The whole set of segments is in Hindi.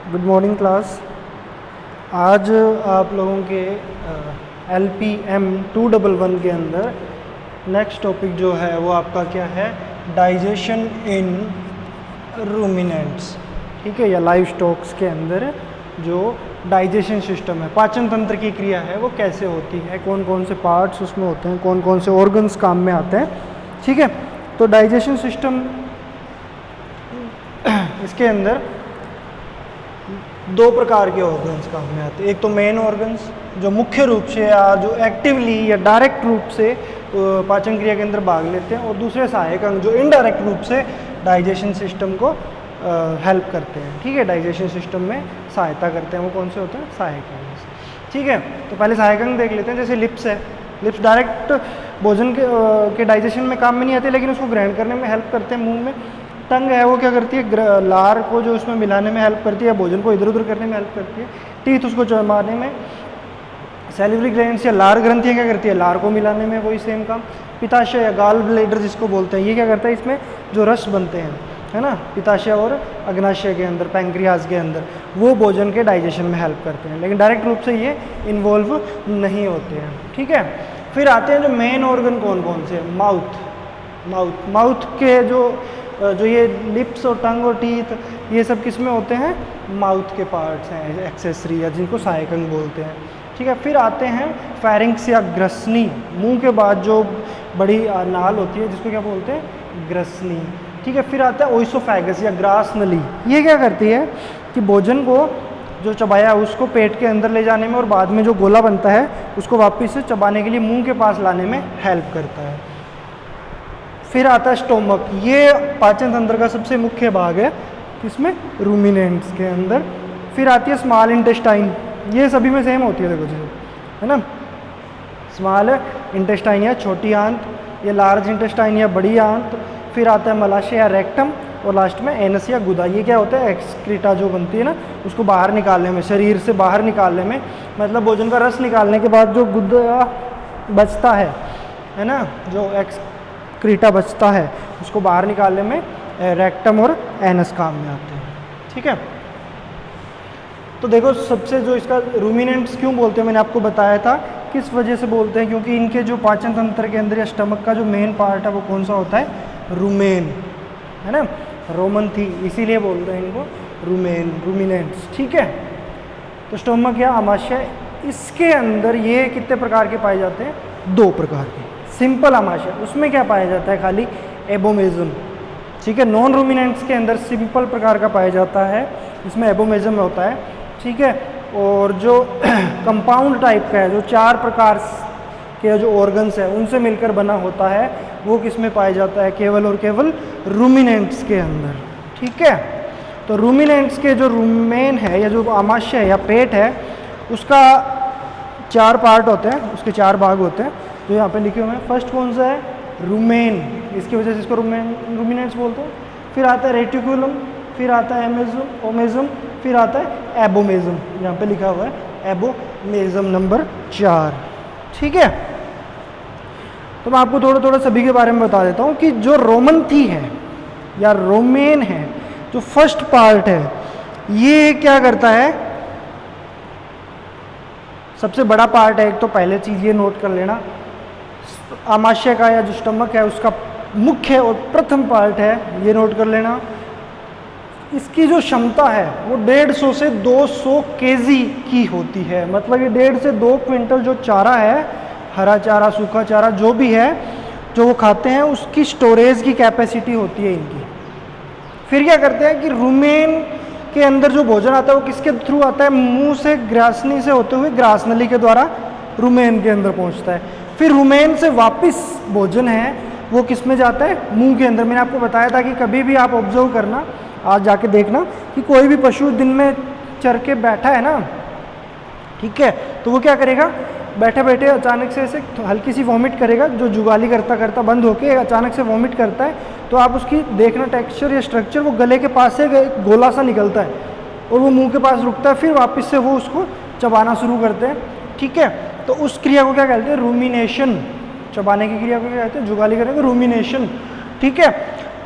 Good morning class. आज आप लोगों के LPM 211 के अंदर नेक्स्ट टॉपिक जो है वो आपका क्या है, डाइजेशन इन रूमिनेंट्स। ठीक है, या लाइव स्टॉक्स के अंदर जो डाइजेशन सिस्टम है, पाचन तंत्र की क्रिया है वो कैसे होती है, कौन कौन से पार्ट्स उसमें होते हैं, कौन कौन से ऑर्गन्स काम में आते हैं। ठीक है, तो डाइजेशन सिस्टम इसके अंदर दो प्रकार के ऑर्गन्स काम में आते हैं। एक तो मेन ऑर्गन्स जो मुख्य रूप से या जो एक्टिवली या डायरेक्ट रूप से पाचन क्रिया के अंदर भाग लेते हैं, और दूसरे सहायक अंग जो इनडायरेक्ट रूप से डाइजेशन सिस्टम को हेल्प करते हैं। ठीक है, डाइजेशन सिस्टम में सहायता करते हैं, वो कौन से होते हैं, सहायक अंग। ठीक है, तो पहले सहायक अंग देख लेते हैं। जैसे लिप्स है, लिप्स डायरेक्ट भोजन के डाइजेशन में काम में नहीं आते, लेकिन उसको ग्रहण करने में हेल्प करते हैं मुंह में। टंग है वो क्या करती है, लार को जो उसमें मिलाने में हेल्प करती है, भोजन को इधर उधर करने में हेल्प करती है। टीथ उसको चबाने में। सैलिवरी ग्लैंड्स या लार ग्रंथियाँ क्या करती है, लार को मिलाने में, वही सेम काम। पित्ताशय या गाल ब्लैडर जिसको बोलते हैं, ये क्या करता है, इसमें जो रस बनते हैं, है ना, पित्ताशय और अग्नाशय के अंदर, पैंक्रियाज के अंदर, वो भोजन के डाइजेशन में हेल्प करते हैं, लेकिन डायरेक्ट रूप से ये इन्वॉल्व नहीं होते हैं। ठीक है, फिर आते हैं जो मेन ऑर्गन कौन कौन से, माउथ के जो ये लिप्स और टंग और टीथ, ये सब किस में होते हैं, माउथ के पार्ट्स हैं, एक्सेसरी, या जिनको सहायक अंग बोलते हैं। ठीक है, फिर आते हैं फेरिंक्स या ग्रसनी, मुंह के बाद जो बड़ी नाल होती है जिसको क्या बोलते हैं, ग्रसनी। ठीक है, फिर आता है ओइसोफेगस या ग्रास नली। ये क्या करती है कि भोजन को जो चबाया है उसको पेट के अंदर ले जाने में, और बाद में जो गोला बनता है उसको वापस से चबाने के लिए मुंह के पास लाने में हेल्प करता है। फिर आता है स्टोमक, ये पाचन तंत्र का सबसे मुख्य भाग है किसमें, रूमिनेंट्स के अंदर। फिर आती है स्मॉल इंटेस्टाइन, ये सभी में सेम होती है, देखो जी, है ना, स्मॉल इंटेस्टाइन या छोटी आंत, ये लार्ज इंटेस्टाइन या बड़ी आंत। फिर आता है मलाशय या रेक्टम, और लास्ट में एनस या गुदा। ये क्या होता है, एक्सक्रीटा जो बनती है ना, उसको बाहर निकालने में, शरीर से बाहर निकालने में, मतलब भोजन का रस निकालने के बाद जो गुदा बचता है ना, जो क्रीटा बचता है, उसको बाहर निकालने में रेक्टम और एनस काम में आते हैं। ठीक है, तो देखो सबसे जो इसका रूमिनेंट्स क्यों बोलते हैं, मैंने आपको बताया था किस वजह से बोलते हैं, क्योंकि इनके जो पाचन तंत्र के अंदर या स्टमक का जो मेन पार्ट है वो कौन सा होता है, रूमेन, है ना, रोमन थी, इसीलिए बोलते हैं इनको रूमिनेंट्स। ठीक है, तो स्टमक या आमाशय, इसके अंदर ये कितने प्रकार के पाए जाते हैं, दो प्रकार के। सिंपल आमाशय, उसमें क्या पाया जाता है, खाली एबोमेजम। ठीक है, नॉन रूमिनेंट्स के अंदर सिंपल प्रकार का पाया जाता है, इसमें एबोमेजम होता है। ठीक है, और जो कंपाउंड टाइप का है, जो चार प्रकार के जो ऑर्गन्स है उनसे मिलकर बना होता है, वो किस में पाया जाता है, केवल और केवल रूमिनेंट्स के अंदर। ठीक है, तो रूमिनेंट्स के जो रूमेन है या जो आमाशय है या पेट है, उसका चार पार्ट होते हैं, उसके चार भाग होते हैं जो यहाँ पे लिखे हुए हैं। फर्स्ट कौन सा है, रूमेन, इसकी वजह से इसको रूमिनेंट्स बोलते हैं। फिर आता है रेटिकुलम, फिर आता है ओमेजम, फिर आता है एबोमेजम, यहाँ पे लिखा हुआ है एबोमेजम नंबर 4। ठीक है, तो मैं आपको थोड़ा थोड़ा सभी के बारे में बता देता हूँ कि जो रोमंथी है या रोमेन है, जो फर्स्ट पार्ट है, ये क्या करता है, सबसे बड़ा पार्ट है। एक तो पहले चीज़ ये नोट कर लेना, आमाशय का या जो स्टमक है उसका मुख्य और प्रथम पार्ट है, ये नोट कर लेना। इसकी जो क्षमता है वो 150 से 200 केजी की होती है, मतलब ये 1.5 से 2 क्विंटल जो चारा है, हरा चारा, सूखा चारा, जो भी है जो वो खाते हैं, उसकी स्टोरेज की कैपेसिटी होती है इनकी। फिर क्या करते हैं कि रूमेन के अंदर जो भोजन आता है वो किसके थ्रू आता है, मुंह से, ग्रासनी से होते हुए ग्रास नली के द्वारा रूमेन के अंदर पहुंचता है। फिर रूमेन से वापस भोजन है वो किस में जाता है, मुंह के अंदर। मैंने आपको बताया था कि कभी भी आप ऑब्जर्व करना, आज जाके देखना कि कोई भी पशु दिन में चर के बैठा है ना, ठीक है, तो वो क्या करेगा, बैठे बैठे अचानक से ऐसे हल्की सी वॉमिट करेगा, जो जुगाली करता करता बंद होके अचानक से वॉमिट करता है, तो आप उसकी देखना टेक्सचर या स्ट्रक्चर, वो गले के पास से गोला सा निकलता है और वो मुंह के पास रुकता है, फिर वापस से वो उसको चबाना शुरू करते हैं। ठीक है, तो उस क्रिया को क्या कहते हैं, रूमिनेशन। चबाने की क्रिया को क्या कहते हैं, जुगाली करेंगे, रूमिनेशन। ठीक है,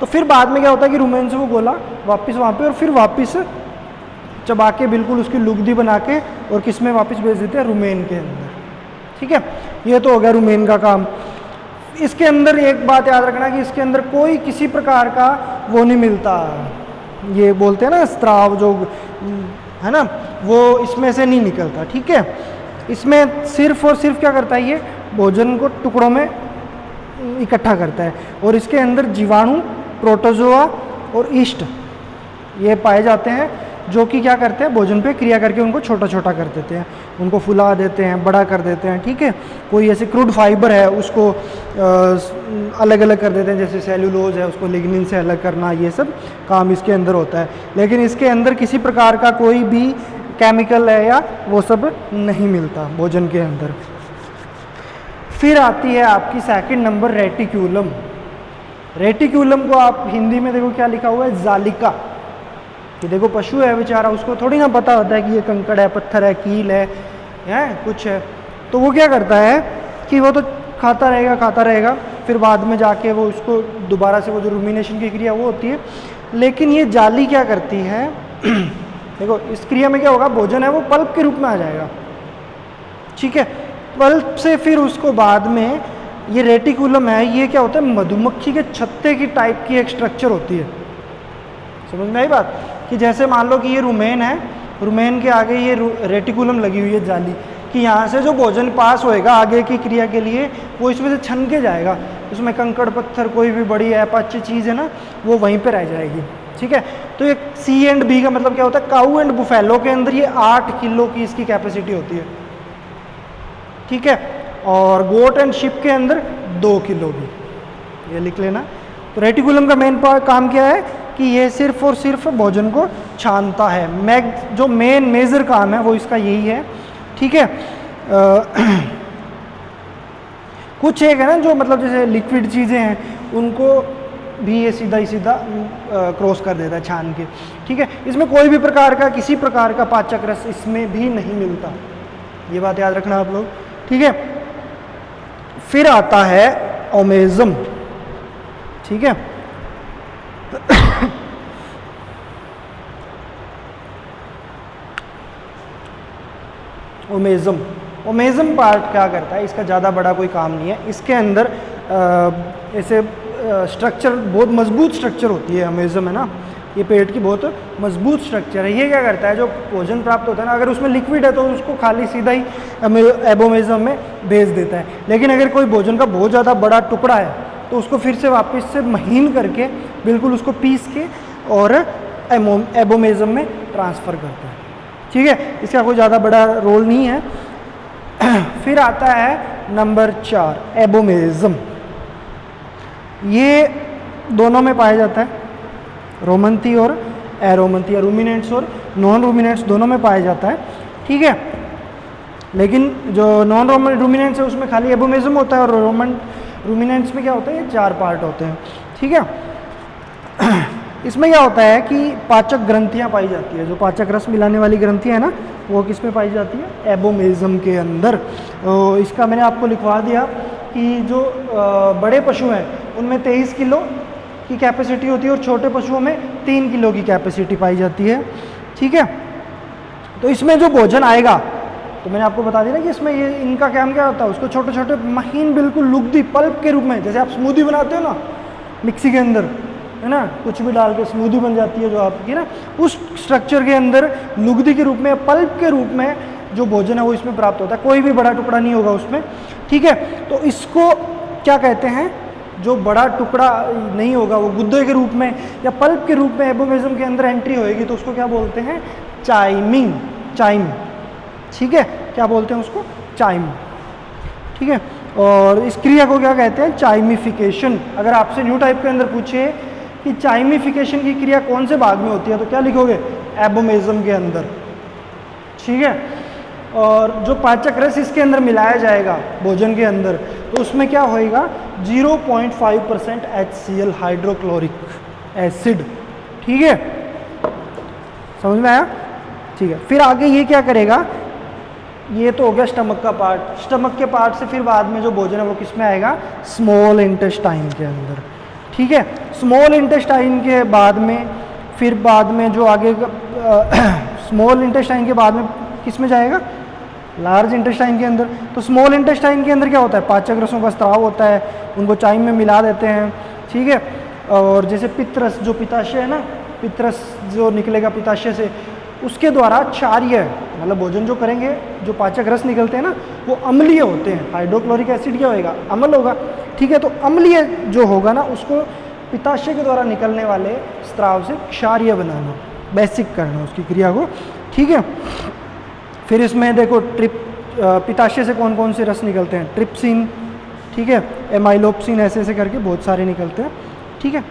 तो फिर बाद में क्या होता है कि रूमेन से वो गोला वापस वहाँ पे, और फिर वापस चबा के बिल्कुल उसकी लुगदी बना के और किस में वापस भेज देते हैं, रुमेन के अंदर। ठीक है, ये तो हो गया रुमेन का काम। इसके अंदर एक बात याद रखना कि इसके अंदर कोई किसी प्रकार का वो नहीं मिलता, ये बोलते हैं ना स्त्राव जो है ना, वो इसमें से नहीं निकलता। ठीक है, इसमें सिर्फ और सिर्फ क्या करता है, ये भोजन को टुकड़ों में इकट्ठा करता है और इसके अंदर जीवाणु, प्रोटोजोआ और ईस्ट ये पाए जाते हैं, जो कि क्या करते हैं, भोजन पे क्रिया करके उनको छोटा छोटा कर देते हैं, उनको फुला देते हैं, बड़ा कर देते हैं। ठीक है, कोई ऐसे क्रूड फाइबर है उसको अलग अलग कर देते हैं, जैसे सेल्यूलोज है उसको लिग्निन से अलग करना, ये सब काम इसके अंदर होता है। लेकिन इसके अंदर किसी प्रकार का कोई भी केमिकल है या वो सब नहीं मिलता भोजन के अंदर। फिर आती है आपकी सेकंड नंबर रेटिक्यूलम। रेटिक्यूलम को आप हिंदी में देखो क्या लिखा हुआ है, जालिका। कि देखो पशु है बेचारा, उसको थोड़ी ना पता होता है कि ये कंकड़ है, पत्थर है, कील है कुछ है, तो वो क्या करता है कि वो तो खाता रहेगा, फिर बाद में जाके वो उसको दोबारा से वो जो रूमिनेशन की क्रिया वो होती है। लेकिन ये जाली क्या करती है देखो इस क्रिया में क्या होगा, भोजन है वो पल्प के रूप में आ जाएगा। ठीक है, पल्प से फिर उसको बाद में ये रेटिकुलम है, ये क्या होता है, मधुमक्खी के छत्ते की टाइप की एक स्ट्रक्चर होती है। समझ में आई बात, कि जैसे मान लो कि ये रुमेन है, रुमेन के आगे ये रेटिकुलम लगी हुई है जाली, कि यहाँ से जो भोजन पास होएगा आगे की क्रिया के लिए वो इसमें से छन के जाएगा, उसमें कंकड़ पत्थर कोई भी बड़ी अपाच्य चीज़ है ना वो वहीं पे रह जाएगी। ठीक है, तो ये सी एंड बी का मतलब क्या होता है, काऊ एंड बुफेलो के अंदर ये 8 किलो की इसकी कैपेसिटी होती है। ठीक है, और गोट एंड शिप के अंदर 2 किलो की, ये लिख लेना। तो रेटिकुलम का मेन काम क्या है कि ये सिर्फ और सिर्फ भोजन को छानता है। जो मेजर काम है वो इसका यही है। ठीक है, कुछ एक है ना जो मतलब जैसे लिक्विड चीज़ें हैं उनको भी ये सीधा ही सीधा क्रॉस कर देता है छान के। ठीक है, इसमें कोई भी प्रकार का किसी प्रकार का पाचक रस इसमें भी नहीं मिलता, ये बात याद रखना आप लोग। ठीक है, फिर आता है ओमेजम। ठीक है, ओमेजम पार्ट क्या करता है, इसका ज़्यादा बड़ा कोई काम नहीं है। इसके अंदर ऐसे स्ट्रक्चर, बहुत मजबूत स्ट्रक्चर होती है ओमेजम, है ना, ये पेट की बहुत मजबूत स्ट्रक्चर है। ये क्या करता है, जो भोजन प्राप्त होता है ना, अगर उसमें लिक्विड है तो उसको खाली सीधा ही एबोमेजम में भेज देता है। लेकिन अगर कोई भोजन का बहुत ज़्यादा बड़ा टुकड़ा है तो उसको फिर से वापस से महीन करके बिल्कुल उसको पीस के और एबोमेजम में ट्रांसफ़र करता है। ठीक है, इसका कोई ज़्यादा बड़ा रोल नहीं है। फिर आता है नंबर 4 एबोमेजम। ये दोनों में पाया जाता है, रोमंथी और एरोमंथी, या रूमिनेंट्स और नॉन रूमिनेंट्स दोनों में पाया जाता है। ठीक है, लेकिन जो नॉन रूमिनेंट्स है उसमें खाली एबोमेजम होता है, और रूमिनेंट्स में क्या होता है, ये 4 पार्ट होते हैं। ठीक है, इसमें क्या होता है कि पाचक ग्रंथियाँ पाई जाती है, जो पाचक रस मिलाने वाली ग्रंथियाँ है ना, वो किस में पाई जाती है, एबोमेजम के अंदर। तो इसका मैंने आपको लिखवा दिया कि जो बड़े पशु हैं उनमें 23 किलो की कैपेसिटी होती है और छोटे पशुओं में 3 किलो की कैपेसिटी पाई जाती है। ठीक है, तो इसमें जो भोजन आएगा, तो मैंने आपको बता दिया कि इसमें ये इनका काम क्या होता है, उसको छोटे छोटे महीन बिल्कुल लुगदी पल्प के रूप में, जैसे आप स्मूदी बनाते हो ना मिक्सी के अंदर, है ना, कुछ भी डाल के स्मूदी बन जाती है जो आपकी ना, उस स्ट्रक्चर के अंदर लुगदी के रूप में, पल्प के रूप में जो भोजन है वो इसमें प्राप्त होता है। कोई भी बड़ा टुकड़ा नहीं होगा उसमें। ठीक है, तो इसको क्या कहते हैं, जो बड़ा टुकड़ा नहीं होगा वो गुद्दे के रूप में या पल्प के रूप में एबोमेजम के अंदर एंट्री होएगी, तो उसको क्या बोलते हैं, चाइम। ठीक है, क्या बोलते हैं उसको, चाइम। ठीक है, और इस क्रिया को क्या कहते हैं, चाइमिफिकेशन। अगर आपसे न्यू टाइप के अंदर पूछे कि चाइमिफिकेशन की क्रिया कौन से भाग में होती है, तो क्या लिखोगे, एबोमेजम के अंदर। ठीक है, और जो पाचक रस इसके अंदर मिलाया जाएगा भोजन के अंदर, तो उसमें क्या होएगा, 0.5% HCl हाइड्रोक्लोरिक एसिड। ठीक है, समझ में आया। ठीक है, फिर आगे ये क्या करेगा, ये तो हो गया स्टमक का पार्ट। स्टमक के पार्ट से फिर बाद में जो भोजन है वो किस में आएगा, स्मॉल इंटेस्टाइन के अंदर। ठीक है, स्मॉल इंटेस्टाइन के बाद में फिर बाद में जो आगे स्मॉल इंटेस्टाइन के बाद में किस में जाएगा, लार्ज इंटेस्टाइन के अंदर। तो स्मॉल इंटेस्टाइन के अंदर क्या होता है, पाचक रसों का स्त्राव होता है, उनको चाइम में मिला देते हैं, ठीक है। और जैसे पित्तरस, जो पित्ताशय है ना, पित्तरस जो निकलेगा पित्ताशय से, उसके द्वारा क्षारीय, मतलब भोजन जो करेंगे, जो पाचक रस निकलते हैं ना, वो अम्लीय होते हैं। हाइड्रोक्लोरिक एसिड क्या होएगा, अम्ल होगा, ठीक है। तो अम्लीय जो होगा ना, उसको पित्ताशय के द्वारा निकलने वाले स्त्राव से क्षारीय बनाना, बेसिक करना उसकी क्रिया को, ठीक है। फिर इसमें देखो पित्ताशय से कौन कौन से रस निकलते हैं, ट्रिप्सिन, ठीक है, एमाइलोप्सिन, ऐसे ऐसे करके बहुत सारे निकलते हैं, ठीक है।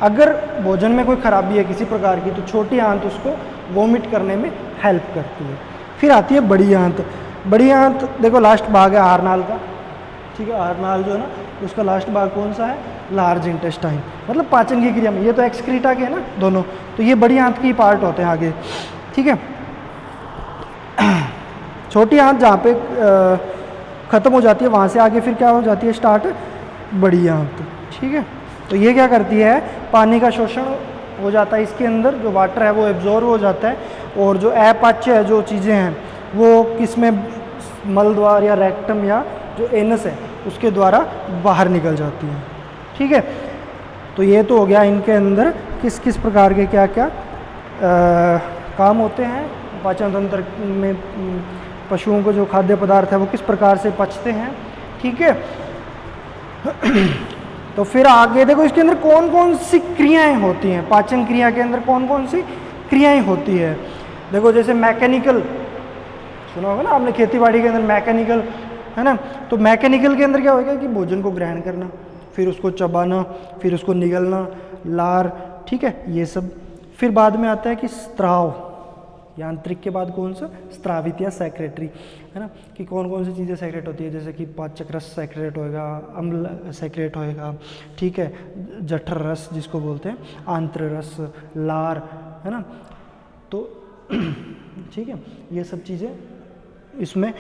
अगर भोजन में कोई खराबी है किसी प्रकार की, तो छोटी आंत उसको वोमिट करने में हेल्प करती है। फिर आती है बड़ी आंत। बड़ी आंत देखो लास्ट भाग है आहारनाल का, ठीक है। आहारनाल जो है ना, उसका लास्ट भाग कौन सा है, लार्ज इंटेस्टाइन, मतलब पाचन की क्रिया में। ये तो एक्सक्रीटा के है ना दोनों, तो ये बड़ी आंत की पार्ट होते हैं आगे, ठीक है। छोटी आंत जहाँ पे ख़त्म हो जाती है, वहाँ से आगे फिर क्या हो जाती है, स्टार्ट बड़ी आंत, ठीक है। तो ये क्या करती है, पानी का शोषण हो जाता है इसके अंदर, जो वाटर है वो एब्जॉर्ब हो जाता है, और जो अपाच्य है, जो चीज़ें हैं वो किस में, मल द्वार या रेक्टम या जो एनस है उसके द्वारा बाहर निकल जाती हैं, ठीक है। तो ये तो हो गया इनके अंदर किस किस प्रकार के क्या क्या काम होते हैं पाचन तंत्र में, पशुओं को जो खाद्य पदार्थ है वो किस प्रकार से पचते हैं, ठीक है। तो फिर आगे देखो इसके अंदर कौन कौन सी क्रियाएं होती हैं, पाचन क्रिया के अंदर कौन कौन सी क्रियाएं होती है। देखो जैसे मैकेनिकल, सुना होगा ना आपने, खेती बाड़ी के अंदर मैकेनिकल है ना, तो मैकेनिकल के अंदर क्या होगा कि भोजन को ग्रहण करना, फिर उसको चबाना, फिर उसको निगलना, लार, ठीक है, ये सब। फिर बाद में आता है कि स्त्राव, यांत्रिक के बाद कौन सा, स्त्रावित या सेक्रेटरी, है ना, कि कौन कौन सी चीज़ें सेक्रेट होती है, जैसे कि पाचक रस सेक्रेट होएगा, अम्ल सेक्रेट होएगा, ठीक है, जठर रस जिसको बोलते हैं, आंत्र रस, लार, है ना। तो ठीक है, ये सब चीज़ें इसमें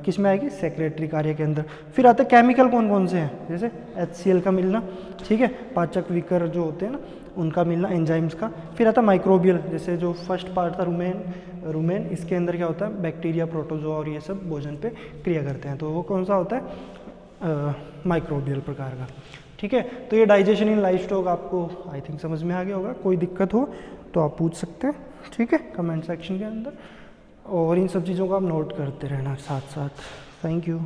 किस में आएगी, सेक्रेटरी कार्य के अंदर। फिर आते केमिकल कौन कौन से हैं, जैसे HCl का मिलना, ठीक है, पाचक विकर जो होते हैं ना उनका मिलना, एंजाइम्स का। फिर आता माइक्रोबियल, जैसे जो फर्स्ट पार्ट था रुमेन, इसके अंदर क्या होता है, बैक्टीरिया, प्रोटोजोआ और ये सब भोजन पे क्रिया करते हैं, तो वो कौन सा होता है, माइक्रोबियल प्रकार का, ठीक है। तो ये डाइजेशन इन लाइफ स्टॉक आपको आई थिंक समझ में आ गया होगा। कोई दिक्कत हो तो आप पूछ सकते हैं, ठीक है, कमेंट सेक्शन के अंदर, और इन सब चीज़ों को आप नोट करते रहना साथ साथ। Thank you.